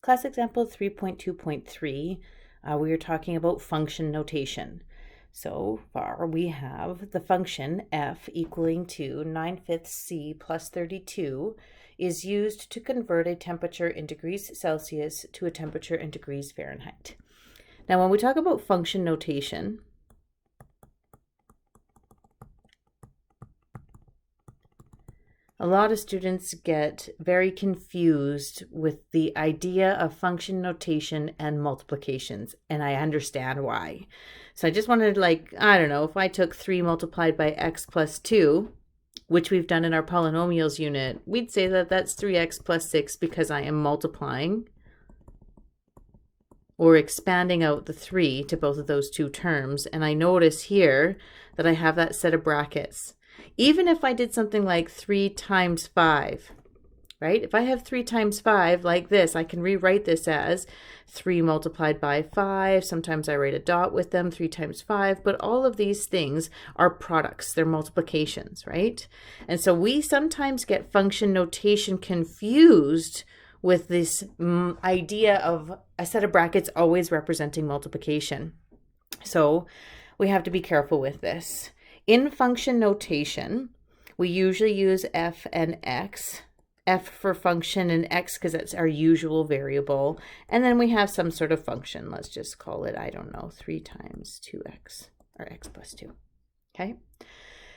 Class example 3.2.3, we are talking about function notation. So far we have the function f equaling to 9/5 c plus 32 is used to convert a temperature in degrees Celsius to a temperature in degrees Fahrenheit. Now when we talk about function notation, a lot of students get very confused with the idea of function notation and multiplications, and I understand why. So I just wanted to, I don't know, if I took 3 multiplied by x plus 2, which we've done in our polynomials unit, we'd say that that's 3x plus 6 because I am multiplying or expanding out the 3 to both of those two terms. And I notice here that I have that set of brackets. Even if I did something like 3 times 5, right? If I have 3 times 5 like this, I can rewrite this as 3 multiplied by 5. Sometimes I write a dot with them, 3 times 5. But all of these things are products. They're multiplications, right? And so we sometimes get function notation confused with this idea of a set of brackets always representing multiplication. So we have to be careful with this. In function notation, we usually use f and x. F for function and x because that's our usual variable. And then we have some sort of function. Let's just call it, I don't know, 3 times 2x or x plus 2. Okay.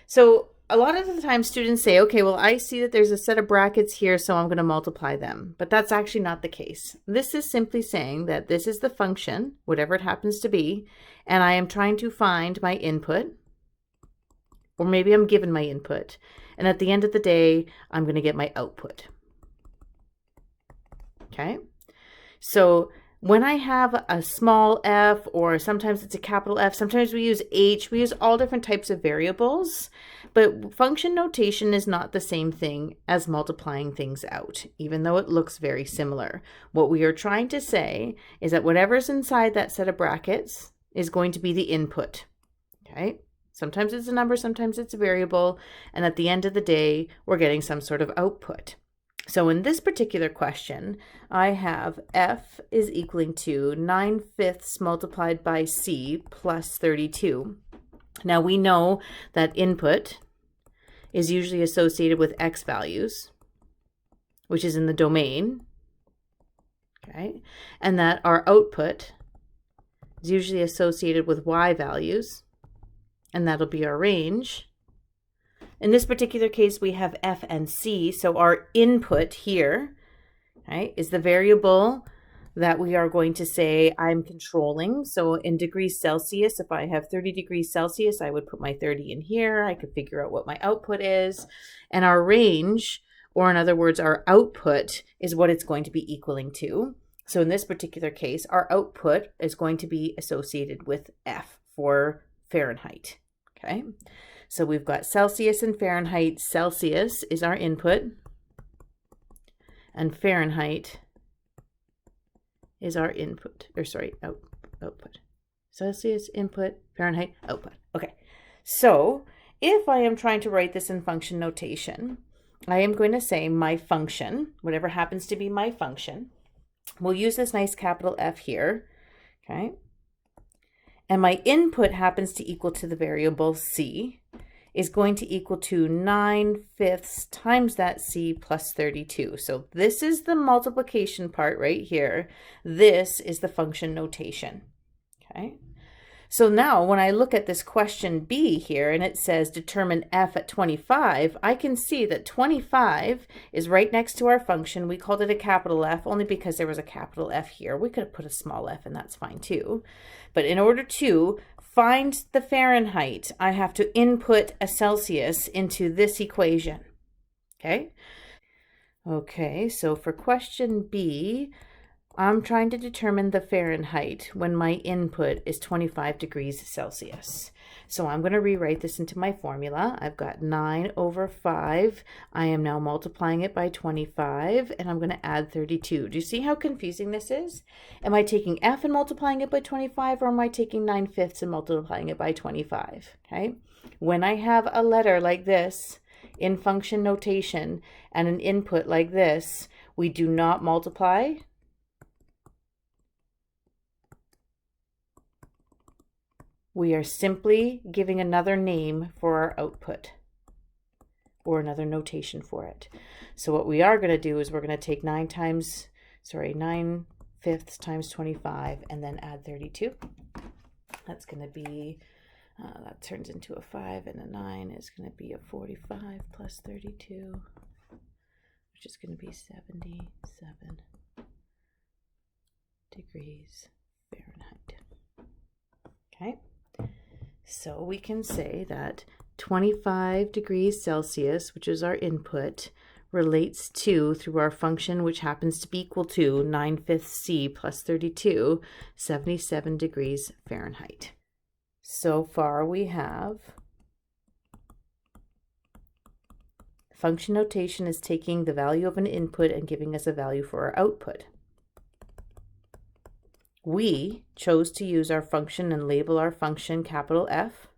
So a lot of the time students say, okay, well, I see that there's a set of brackets here, so I'm going to multiply them. But that's actually not the case. This is simply saying that this is the function, whatever it happens to be, and I am trying to find my input. Or maybe I'm given my input, and at the end of the day, I'm going to get my output. Okay? So when I have a small f, or sometimes it's a capital F, sometimes we use h, we use all different types of variables, but function notation is not the same thing as multiplying things out, even though it looks very similar. What we are trying to say is that whatever's inside that set of brackets is going to be the input. Okay? Sometimes it's a number, sometimes it's a variable, and at the end of the day, we're getting some sort of output. So in this particular question, I have f is equaling to 9/5 multiplied by c plus 32. Now we know that input is usually associated with x values, which is in the domain, okay, and that our output is usually associated with y values, and that'll be our range. In this particular case, we have f and c, so our input here, right, is the variable that we are going to say I'm controlling. So in degrees Celsius, if I have 30 degrees Celsius, I would put my 30 in here. I could figure out what my output is. And our range, or in other words, our output, is what it's going to be equaling to. So in this particular case, our output is going to be associated with F for Fahrenheit. Okay, so we've got Celsius and Fahrenheit. Celsius is our input, and Fahrenheit is our input, or sorry, output. Celsius, input, Fahrenheit, output. Okay, so if I am trying to write this in function notation, I am going to say my function, whatever happens to be my function, we'll use this nice capital F here, okay? And my input happens to equal to the variable c, is going to equal to 9/5 times that c plus 32. So this is the multiplication part right here. This is the function notation, okay? So now when I look at this question B here and it says determine f at 25, I can see that 25 is right next to our function. We called it a capital F only because there was a capital F here. We could have put a small f and that's fine too. But in order to find the Fahrenheit, I have to input a Celsius into this equation, okay? Okay, so for question B, I'm trying to determine the Fahrenheit when my input is 25 degrees Celsius. So I'm going to rewrite this into my formula. I've got 9/5. I am now multiplying it by 25, and I'm going to add 32. Do you see how confusing this is? Am I taking f and multiplying it by 25, or am I taking 9/5 and multiplying it by 25? Okay. When I have a letter like this in function notation and an input like this, we do not multiply. We are simply giving another name for our output or another notation for it. So what we are going to do is we're going to take 9 fifths times 25 and then add 32. That's going to be, that turns into a 5 and a 9 is going to be a 45 plus 32, which is going to be 77 degrees Fahrenheit. Okay, so we can say that 25 degrees Celsius, which is our input, relates to, through our function, which happens to be equal to 9/5 C plus 32, 77 degrees Fahrenheit. So far we have function notation is taking the value of an input and giving us a value for our output. We chose to use our function and label our function capital F,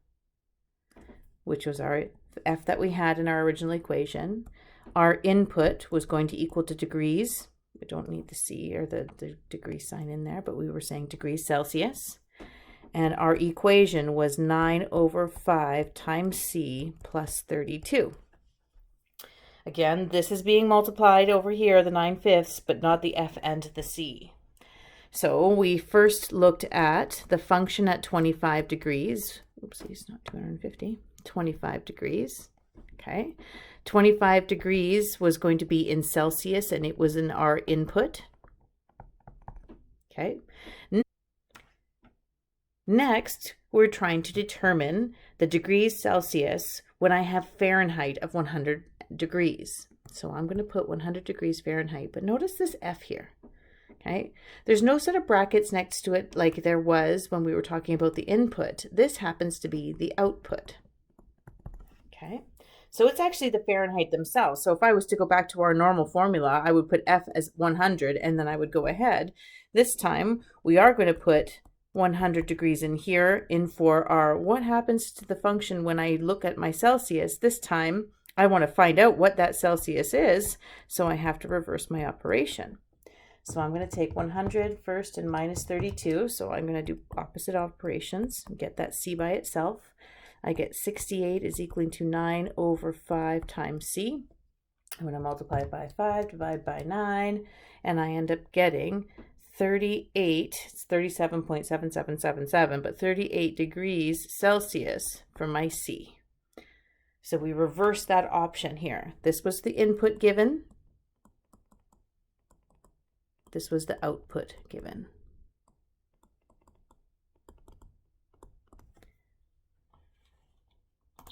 which was our F that we had in our original equation. Our input was going to equal to degrees. We don't need the C or the degree sign in there, but we were saying degrees Celsius. And our equation was 9/5 times C plus 32. Again, this is being multiplied over here, the 9/5, but not the F and the C. So we first looked at the function at 25 degrees. Oopsies, not 250. 25 degrees. Okay. 25 degrees was going to be in Celsius and it was in our input. Okay. Next, we're trying to determine the degrees Celsius when I have Fahrenheit of 100 degrees. So I'm going to put 100 degrees Fahrenheit, but notice this F here. Okay. There's no set of brackets next to it like there was when we were talking about the input. This happens to be the output. Okay, so it's actually the Fahrenheit themselves. So if I was to go back to our normal formula, I would put F as 100 and then I would go ahead. This time we are going to put 100 degrees in here in for our, what happens to the function when I look at my Celsius. This time I want to find out what that Celsius is, so I have to reverse my operation. So I'm going to take 100 first and minus 32. So I'm going to do opposite operations and get that C by itself. I get 68 is equaling to 9/5 times C. I'm going to multiply it by 5, divide by 9, and I end up getting 38, it's 37.7777, but 38 degrees Celsius for my C. So we reverse that option here. This was the input given. This was the output given.